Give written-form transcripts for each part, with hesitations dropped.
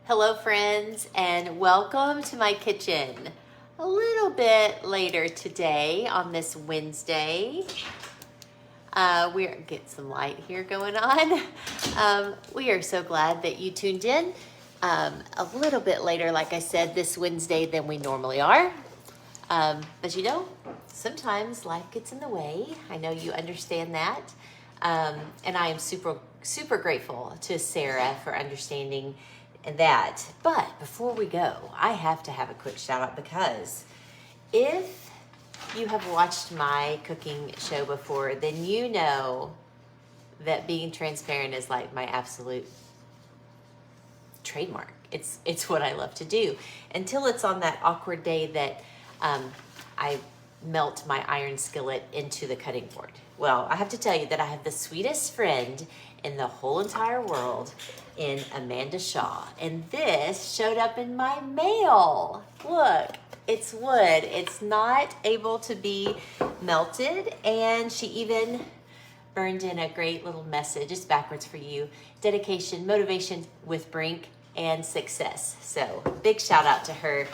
Hello friends, and welcome to my kitchen. A little bit later today on this Wednesday. We're get some light here going on. We are so glad that you tuned in. A little bit later, like I said, this Wednesday than we normally are. But you know, sometimes life gets in the way. I know you understand that. And I am super grateful to Sarah for understanding that. But before we go, I have to have a quick shout out because if you have watched my cooking show before, then you know that being transparent is like my absolute trademark. It's what I love to do until it's on that awkward day that I melt my iron skillet into the cutting board. Well, I have to tell you that I have the sweetest friend in the whole entire world in Amanda Shaw. And this showed up in my mail. Look, it's wood. It's not able to be melted. And she even burned in a great little message. It's backwards for you. Dedication, motivation with Brink, and success. So big shout out to her.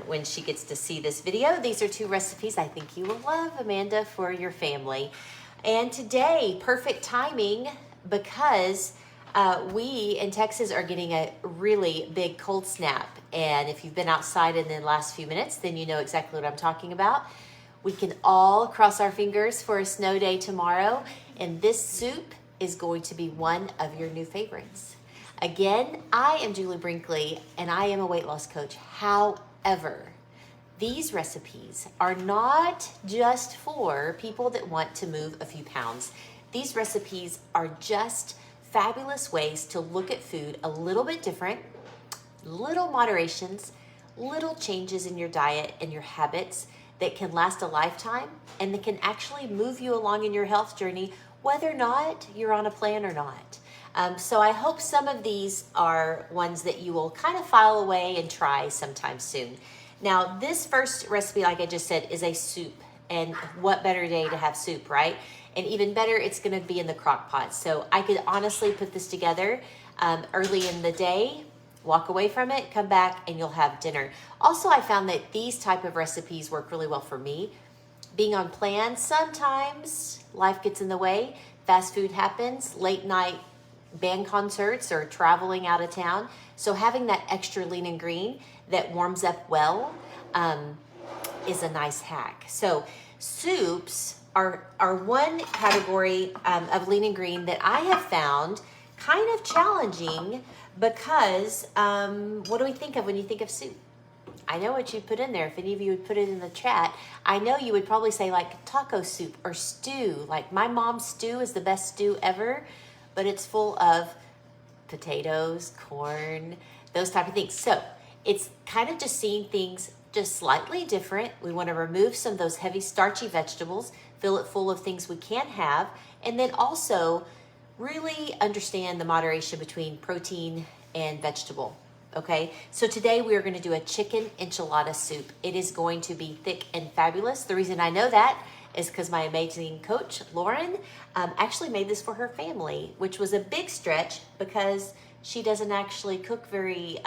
When she gets to see this video. These are two recipes I think you will love, Amanda, for your family. And today, perfect timing because we in Texas are getting a really big cold snap. And if you've been outside in the last few minutes, then you know exactly what I'm talking about. We can all cross our fingers for a snow day tomorrow. And this soup is going to be one of your new favorites. Again, I am Julie Brinkley and I am a weight loss coach. However, these recipes are not just for people that want to move a few pounds. These recipes are just fabulous ways to look at food a little bit different, little moderations, little changes in your diet and your habits that can last a lifetime and that can actually move you along in your health journey, whether or not you're on a plan or not. So I hope some of these are ones that you will kind of file away and try sometime soon. Now, this first recipe, like I just said, is a soup. And what better day to have soup, right? And even better, it's going to be in the crock pot. So I could honestly put this together early in the day, walk away from it, come back, and you'll have dinner. Also, I found that these type of recipes work really well for me. Being on plan, sometimes life gets in the way. Fast food happens, late night band concerts or traveling out of town. So having that extra lean and green that warms up well is a nice hack. So soups are one category of lean and green that I have found kind of challenging because what do we think of when you think of soup? I know what you put in there. If any of you would put it in the chat, I know you would probably say like taco soup or stew. Like my mom's stew is the best stew ever. But it's full of potatoes, corn, those type of things. So it's kind of just seeing things just slightly different. We want to remove some of those heavy starchy vegetables, fill it full of things we can have, and then also really understand the moderation between protein and vegetable. Okay, so today we are going to do a chicken enchilada soup. It is going to be thick and fabulous. The reason I know that is because my amazing coach, Lauren, actually made this for her family, which was a big stretch because she doesn't actually cook very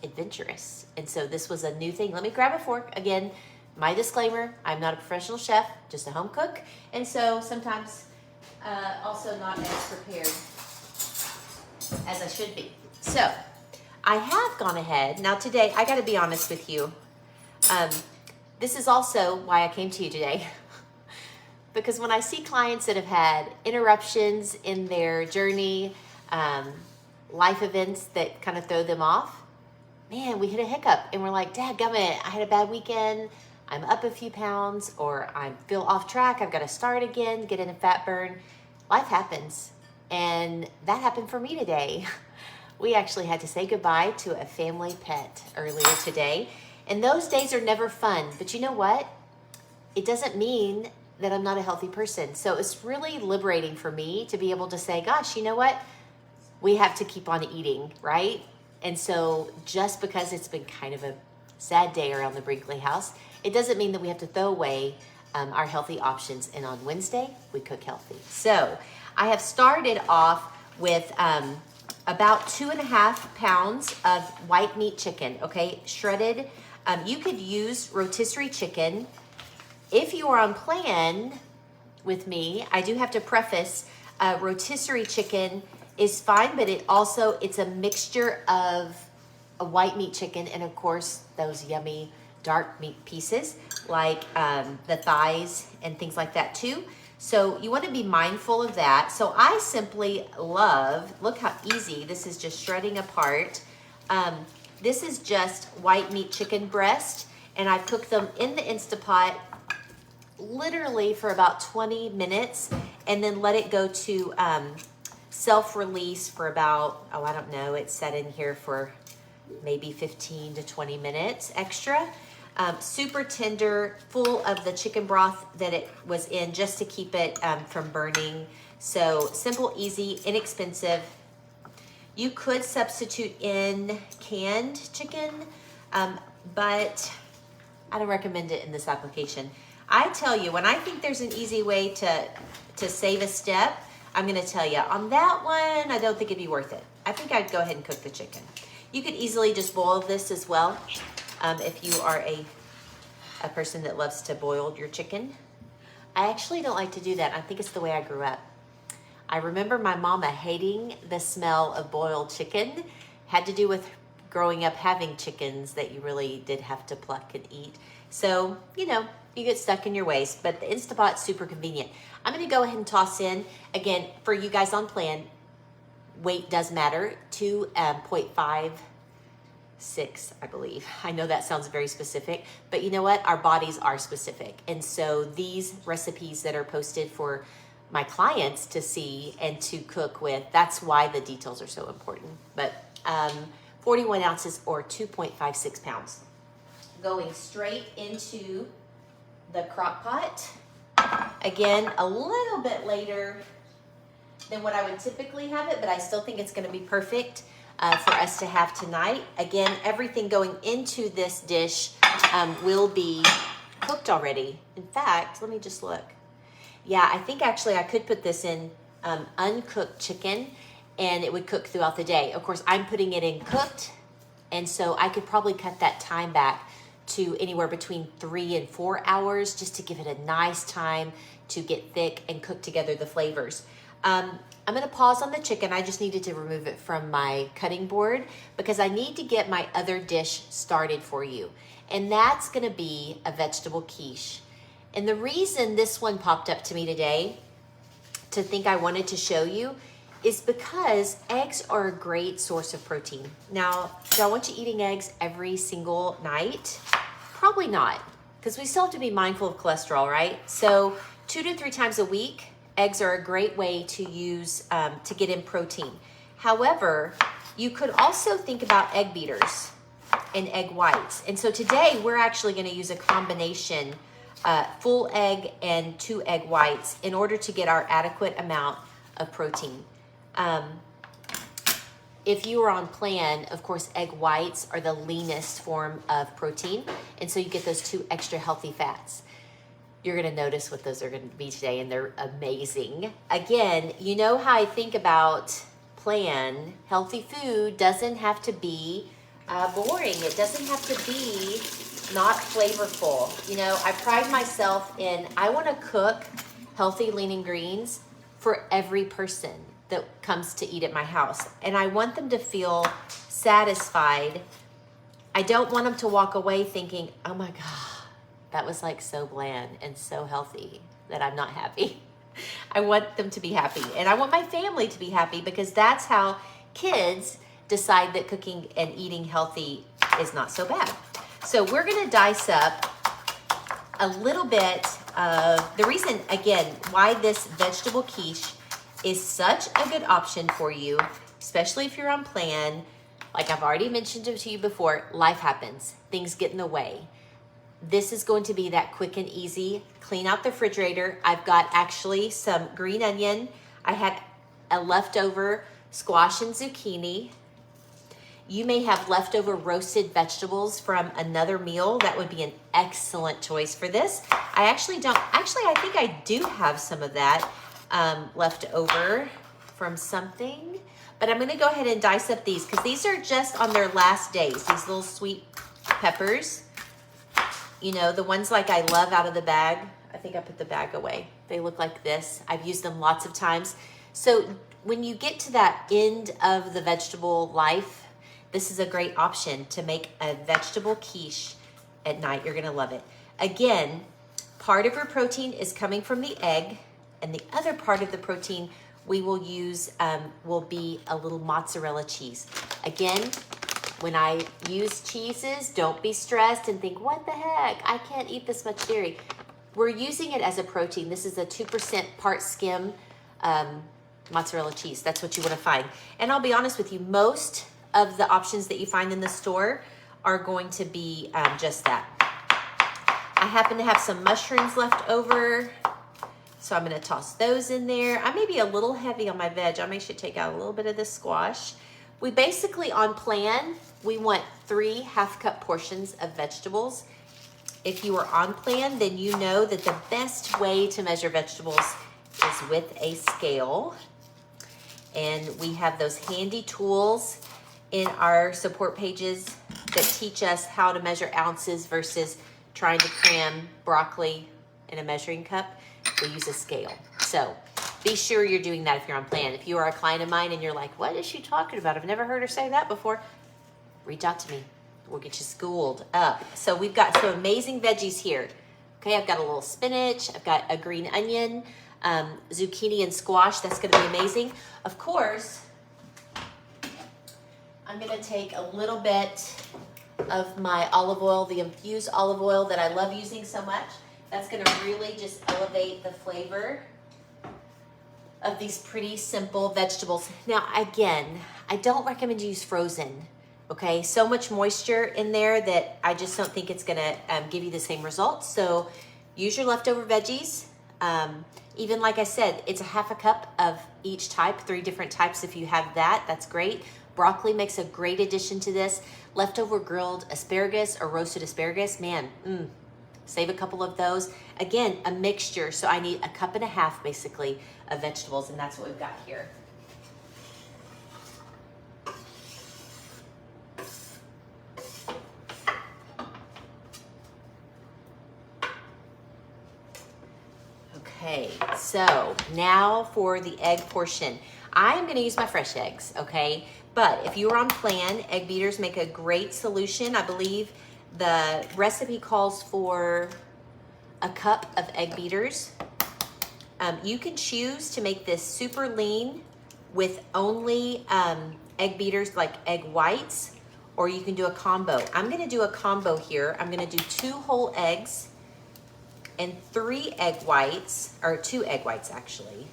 adventurous. And so this was a new thing. Let me grab a fork. Again, my disclaimer, I'm not a professional chef, just a home cook. And so sometimes also not as prepared as I should be. So I have gone ahead. Now today, I got to be honest with you. This is also why I came to you today. Because when I see clients that have had interruptions in their journey, life events that kind of throw them off, man, we hit a hiccup and we're like, dadgummit, I had a bad weekend, I'm up a few pounds, or I feel off track, I've got to start again, get in a fat burn. Life happens. And that happened for me today. We actually had to say goodbye to a family pet earlier today. And those days are never fun, but you know what? It doesn't mean that I'm not a healthy person. So it's really liberating for me to be able to say, gosh, you know what? We have to keep on eating, right? And so just because it's been kind of a sad day around the Brinkley house, it doesn't mean that we have to throw away our healthy options. And on Wednesday, we cook healthy. So I have started off with a about 2.5 pounds of white meat chicken, okay, shredded. You could use rotisserie chicken. If you are on plan with me, I do have to preface, rotisserie chicken is fine, but it's a mixture of a white meat chicken and of course those yummy dark meat pieces like the thighs and things like that too. So you want to be mindful of that. So I simply love, look how easy, this is just shredding apart. This is just white meat chicken breast, and I cooked them in the Instapot literally for about 20 minutes and then let it go to self-release for about, oh, I don't know, it's set in here for maybe 15 to 20 minutes extra. Super tender, full of the chicken broth that it was in just to keep it from burning. So simple, easy, inexpensive. You could substitute in canned chicken, but I don't recommend it in this application. I tell you, when I think there's an easy way to save a step, I'm gonna tell you, on that one, I don't think it'd be worth it. I think I'd go ahead and cook the chicken. You could easily just boil this as well. If you are a person that loves to boil your chicken. I actually don't like to do that. I think it's the way I grew up. I remember my mama hating the smell of boiled chicken. Had to do with growing up having chickens that you really did have to pluck and eat. So, you know, you get stuck in your ways, but the Instapot's super convenient. I'm gonna go ahead and toss in, again, for you guys on plan, weight does matter, 2.56, I believe. I know that sounds very specific, but you know what? Our bodies are specific. And so these recipes that are posted for my clients to see and to cook with, that's why the details are so important. But 41 ounces or 2.56 pounds. Going straight into the crock pot. Again, a little bit later than what I would typically have it, but I still think it's gonna be perfect for us to have tonight. Again, everything going into this dish will be cooked already. In fact, let me just look. Yeah, I think actually I could put this in uncooked chicken and it would cook throughout the day. Of course, I'm putting it in cooked, and so I could probably cut that time back to anywhere between 3 and 4 hours just to give it a nice time to get thick and cook together the flavors. I'm gonna pause on the chicken. I just needed to remove it from my cutting board because I need to get my other dish started for you. And that's gonna be a vegetable quiche. And the reason this one popped up to me today to think I wanted to show you is because eggs are a great source of protein. Now, do I want you eating eggs every single night? Probably not, because we still have to be mindful of cholesterol, right? So 2 to 3 times a week, eggs are a great way to use to get in protein. However, you could also think about egg beaters and egg whites. And so today we're actually gonna use a combination, full egg and 2 egg whites in order to get our adequate amount of protein. If you are on plan, of course, egg whites are the leanest form of protein. And so you get those 2 extra healthy fats. You're gonna notice what those are gonna be today, and they're amazing. Again, you know how I think about plan. Healthy food doesn't have to be boring. It doesn't have to be not flavorful. You know, I pride myself in, I wanna cook healthy lean greens for every person that comes to eat at my house. And I want them to feel satisfied. I don't want them to walk away thinking, oh my God, that was like so bland and so healthy that I'm not happy. I want them to be happy, and I want my family to be happy, because that's how kids decide that cooking and eating healthy is not so bad. So we're gonna dice up a little bit of, the reason, again, why this vegetable quiche is such a good option for you, especially if you're on plan. Like I've already mentioned it to you before, life happens, things get in the way. This is going to be that quick and easy. Clean out the refrigerator. I've got actually some green onion. I had a leftover squash and zucchini. You may have leftover roasted vegetables from another meal. That would be an excellent choice for this. I think I do have some of that left over from something, But I'm gonna go ahead and dice up these because these are just on their last days. These little sweet peppers, you know, the ones like I love out of the bag. I think I put the bag away. They look like this. I've used them lots of times. So when you get to that end of the vegetable life, this is a great option to make a vegetable quiche at night. You're gonna love it. Again, part of your protein is coming from the egg, and the other part of the protein we will use will be a little mozzarella cheese. Again, when I use cheeses, don't be stressed and think, what the heck? I can't eat this much dairy. We're using it as a protein. This is a 2% part skim mozzarella cheese. That's what you want to find. And I'll be honest with you, most of the options that you find in the store are going to be just that. I happen to have some mushrooms left over, so I'm gonna toss those in there. I may be a little heavy on my veg. I may should take out a little bit of the squash. We basically, on plan, we want 3 half-cup portions of vegetables. If you are on plan, then you know that the best way to measure vegetables is with a scale. And we have those handy tools in our support pages that teach us how to measure ounces versus trying to cram broccoli in a measuring cup. We use a scale. So be sure you're doing that if you're on plan. If you are a client of mine and you're like, what is she talking about? I've never heard her say that before. Reach out to me. We'll get you schooled up. So we've got some amazing veggies here. Okay, I've got a little spinach. I've got a green onion, zucchini and squash. That's gonna be amazing. Of course, I'm gonna take a little bit of my olive oil, the infused olive oil that I love using so much. That's gonna really just elevate the flavor of these pretty simple vegetables. Now, again, I don't recommend you use frozen, okay? So much moisture in there that I just don't think it's gonna give you the same results. So use your leftover veggies. Even like I said, it's a half a cup of each type, 3 different types. If you have that, that's great. Broccoli makes a great addition to this. Leftover grilled asparagus or roasted asparagus, man, save a couple of those. Again, a mixture, so I need a cup and a half basically of vegetables, and that's what we've got here. Okay, so now for the egg portion. I'm gonna use my fresh eggs, okay? But if you are on plan, egg beaters make a great solution. I believe the recipe calls for a cup of egg beaters. You can choose to make this super lean with only egg beaters like egg whites, or you can do a combo. I'm gonna do a combo here. I'm gonna do 2 whole eggs and 3 egg whites, or 2 egg whites actually.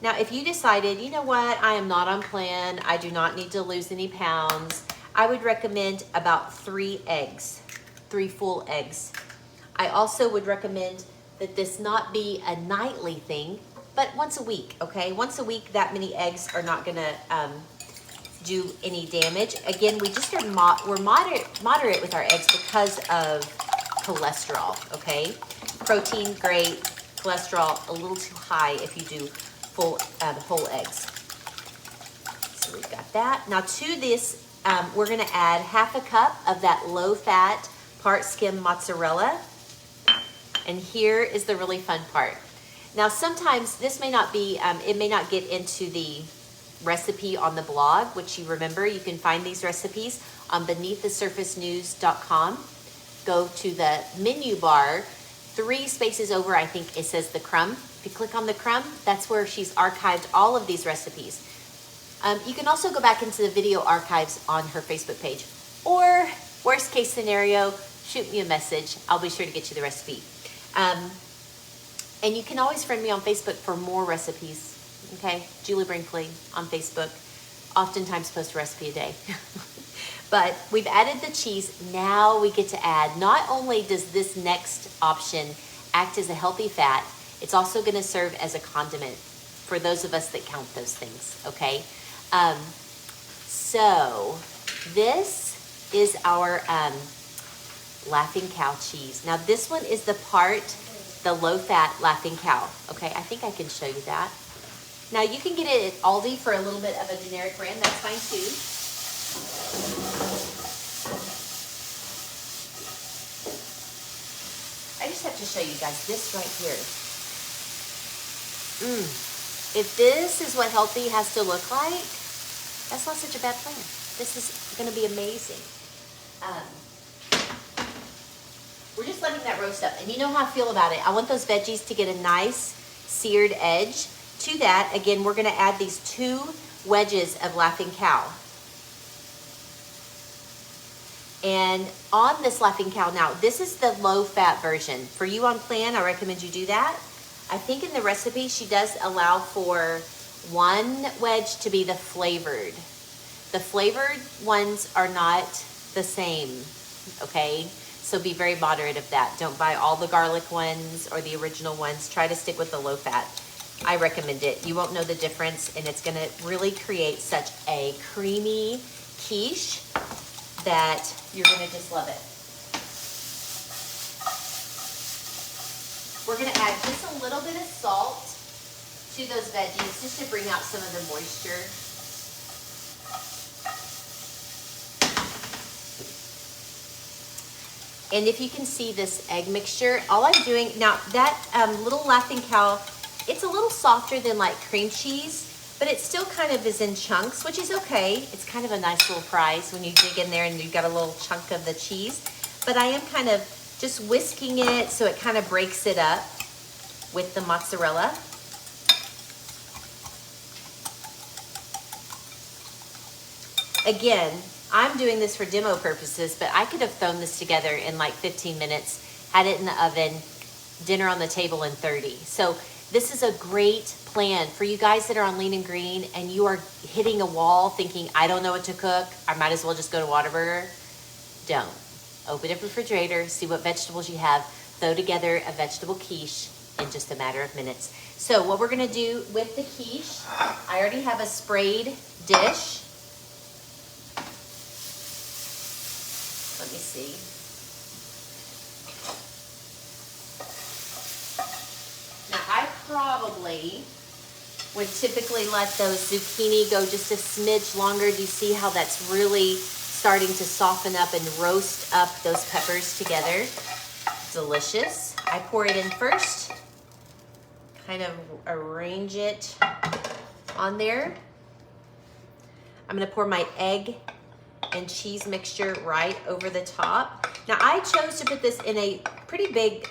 Now, if you decided, you know what, I am not on plan, I do not need to lose any pounds, I would recommend about 3 eggs, 3 full eggs. I also would recommend that this not be a nightly thing, but once a week, okay? Once a week, that many eggs are not gonna do any damage. Again, we just are we're moderate with our eggs because of cholesterol, okay? Protein, great. Cholesterol, a little too high if you do full whole eggs. So we've got that. Now to this, we're gonna add half a cup of that low-fat part skim mozzarella. And here is the really fun part. Now sometimes this may not be, it may not get into the recipe on the blog, which you remember, you can find these recipes on beneaththesurfacenews.com. Go to the menu bar, 3 spaces over, I think it says the crumb. If you click on the crumb, that's where she's archived all of these recipes. You can also go back into the video archives on her Facebook page. Or, worst case scenario, shoot me a message. I'll be sure to get you the recipe. And you can always friend me on Facebook for more recipes. Okay, Julie Brinkley on Facebook. Oftentimes post a recipe a day. But we've added the cheese. Now we get to add, not only does this next option act as a healthy fat, it's also gonna serve as a condiment for those of us that count those things, okay? So this is our Laughing Cow cheese. Now this one is the low-fat Laughing Cow, okay? I think I can show you that. Now you can get it at Aldi for a little bit of a generic brand, that's fine too. I just have to show you guys this right here. If this is what healthy has to look like, that's not such a bad plan. This is gonna be amazing. We're just letting that roast up. And you know how I feel about it. I want those veggies to get a nice seared edge. To that, again, we're gonna add these 2 wedges of Laughing Cow. And on this Laughing Cow, now this is the low-fat version. For you on plan, I recommend you do that. I think in the recipe, she does allow for 1 wedge to be the flavored. The flavored ones are not the same, okay? So be very moderate of that. Don't buy all the garlic ones or the original ones. Try to stick with the low-fat. I recommend it. You won't know the difference, and it's gonna really create such a creamy quiche that you're gonna just love it. We're gonna add just a little bit of salt to those veggies just to bring out some of the moisture. And if you can see this egg mixture, all I'm doing, now that little Laughing Cow, it's a little softer than like cream cheese, but it still kind of is in chunks, which is okay. It's kind of a nice little prize when you dig in there and you've got a little chunk of the cheese. But I am kind of just whisking it so it kind of breaks it up with the mozzarella. Again, I'm doing this for demo purposes, but I could have thrown this together in like 15 minutes, had it in the oven, dinner on the table in 30. So this is a great plan for you guys that are on Lean and Green and you are hitting a wall thinking, I don't know what to cook, I might as well just go to Whataburger. Don't. Open up the refrigerator, see what vegetables you have, throw together a vegetable quiche in just a matter of minutes. So what we're gonna do with the quiche, I already have a sprayed dish. Let me see. Now I probably would typically let those zucchini go just a smidge longer. Do you see how that's really starting to soften up and roast up those peppers together? Delicious. I pour it in first, kind of arrange it on there. I'm gonna pour my egg and cheese mixture right over the top. Now I chose to put this in a pretty big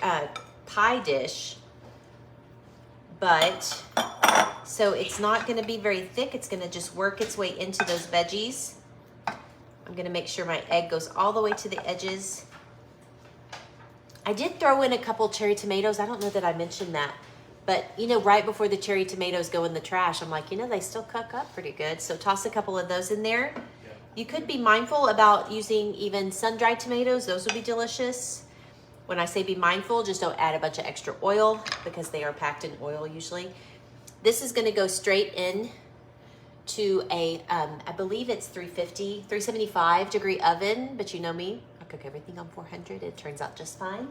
pie dish, but so it's not gonna be very thick. It's gonna just work its way into those veggies. I'm gonna make sure my egg goes all the way to the edges. I did throw in a couple cherry tomatoes. I don't know that I mentioned that, but you know, right before the cherry tomatoes go in the trash, I'm like, you know, they still cook up pretty good. So toss a couple of those in there. You could be mindful about using even sun-dried tomatoes. Those would be delicious. When I say be mindful, just don't add a bunch of extra oil because they are packed in oil usually. This is gonna go straight in to a, I believe it's 375 degree oven, but you know me, I cook everything on 400. It turns out just fine.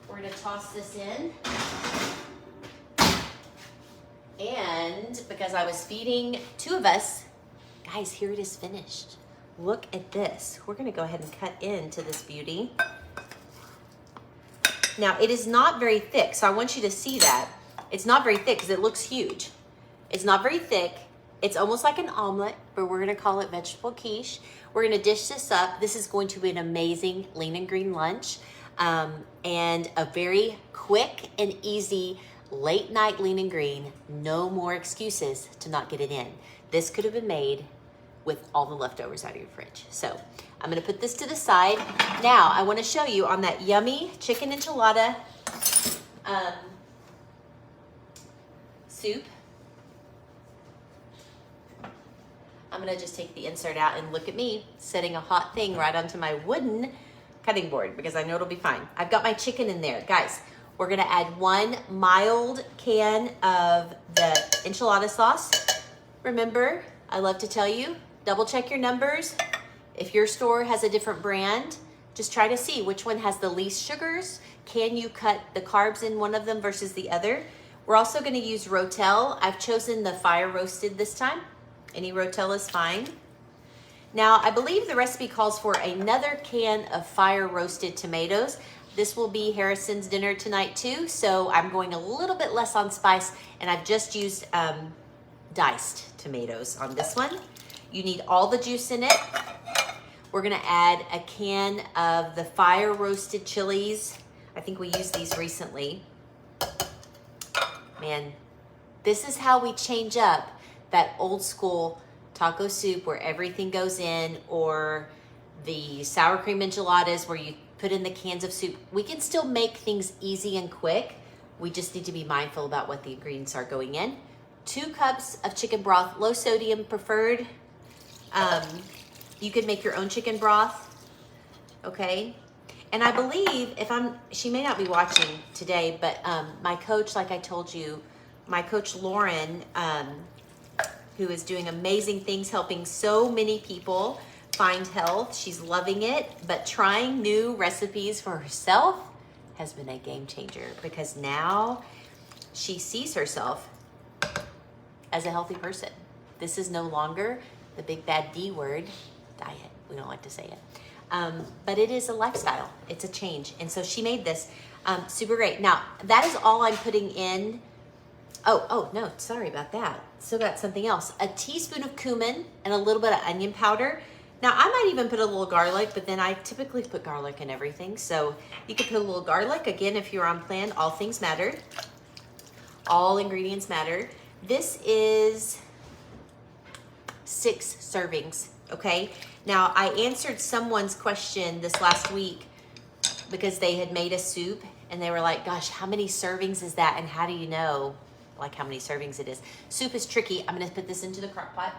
We're gonna toss this in. And because I was feeding 2 of us, guys, here it is finished. Look at this. We're gonna go ahead and cut into this beauty. Now, it is not very thick, so I want you to see that. It's not very thick because it looks huge. It's not very thick. It's almost like an omelet, but we're gonna call it vegetable quiche. We're gonna dish this up. This is going to be an amazing Lean and Green lunch and a very quick and easy late night Lean and Green. No more excuses to not get it in. This could have been made with all the leftovers out of your fridge. So I'm gonna put this to the side. Now I wanna show you on that yummy chicken enchilada soup. I'm gonna just take the insert out and look at me setting a hot thing right onto my wooden cutting board because I know it'll be fine. I've got my chicken in there. Guys, we're gonna add 1 mild can of the enchilada sauce. Remember, I love to tell you, double check your numbers. If your store has a different brand, just try to see which one has the least sugars. Can you cut the carbs in one of them versus the other? We're also going to use Rotel. I've chosen the fire roasted this time. Any Rotel is fine. Now, I believe the recipe calls for another can of fire roasted tomatoes. This will be Harrison's dinner tonight too, so I'm going a little bit less on spice, and I've just used diced tomatoes on this one. You need all the juice in it. We're gonna add a can of the fire roasted chilies. I think we used these recently. Man, this is how we change up that old school taco soup where everything goes in, or the sour cream enchiladas where you put in the cans of soup. We can still make things easy and quick. We just need to be mindful about what the ingredients are going in. 2 cups of chicken broth, low sodium preferred. You could make your own chicken broth, okay? And I believe, she may not be watching today, but my coach, like I told you, my coach Lauren, who is doing amazing things, helping so many people find health. She's loving it, but trying new recipes for herself has been a game changer, because now she sees herself as a healthy person. This is no longer the big bad D word, diet. We don't like to say it. But it is a lifestyle. It's a change. And so she made this super great. Now, that is all I'm putting in. Oh, no, sorry about that. Still got something else. A teaspoon of cumin and a little bit of onion powder. Now, I might even put a little garlic, but then I typically put garlic in everything. So you could put a little garlic. Again, if you're on plan, all things matter. All ingredients matter. This is 6 servings, okay? Now, I answered someone's question this last week because they had made a soup and they were like, gosh, how many servings is that? And how do you know like how many servings it is? Soup is tricky. I'm gonna put this into the crock pot.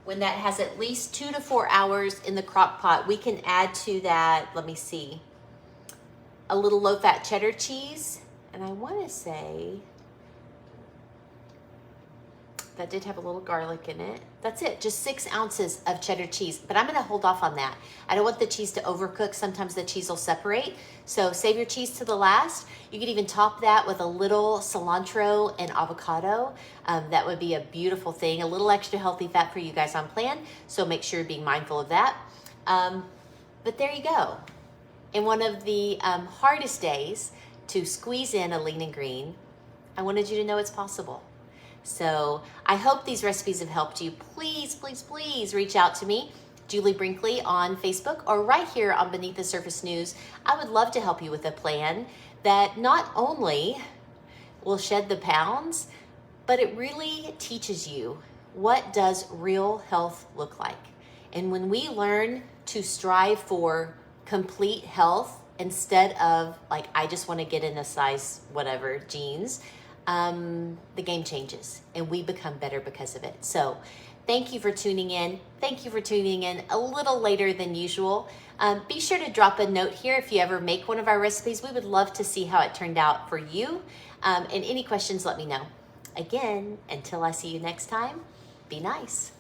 When that has at least 2 to 4 hours in the crock pot, we can add to that, let me see, a little low-fat cheddar cheese. And I wanna say, that did have a little garlic in it. That's it, just 6 ounces of cheddar cheese. But I'm gonna hold off on that. I don't want the cheese to overcook. Sometimes the cheese will separate. So save your cheese to the last. You could even top that with a little cilantro and avocado. That would be a beautiful thing. A little extra healthy fat for you guys on plan. So make sure you're being mindful of that. But there you go. In one of the hardest days to squeeze in a lean and green, I wanted you to know it's possible. So I hope these recipes have helped you. Please, please, please reach out to me, Julie Brinkley, on Facebook or right here on Beneath the Surface News. I would love to help you with a plan that not only will shed the pounds, but it really teaches you what does real health look like. And when we learn to strive for complete health instead of like, I just want to get in a size whatever jeans, the game changes and we become better because of it. So thank you for tuning in. Thank you for tuning in a little later than usual. Be sure to drop a note here if you ever make one of our recipes. We would love to see how it turned out for you. And any questions, let me know. Again, until I see you next time, be nice.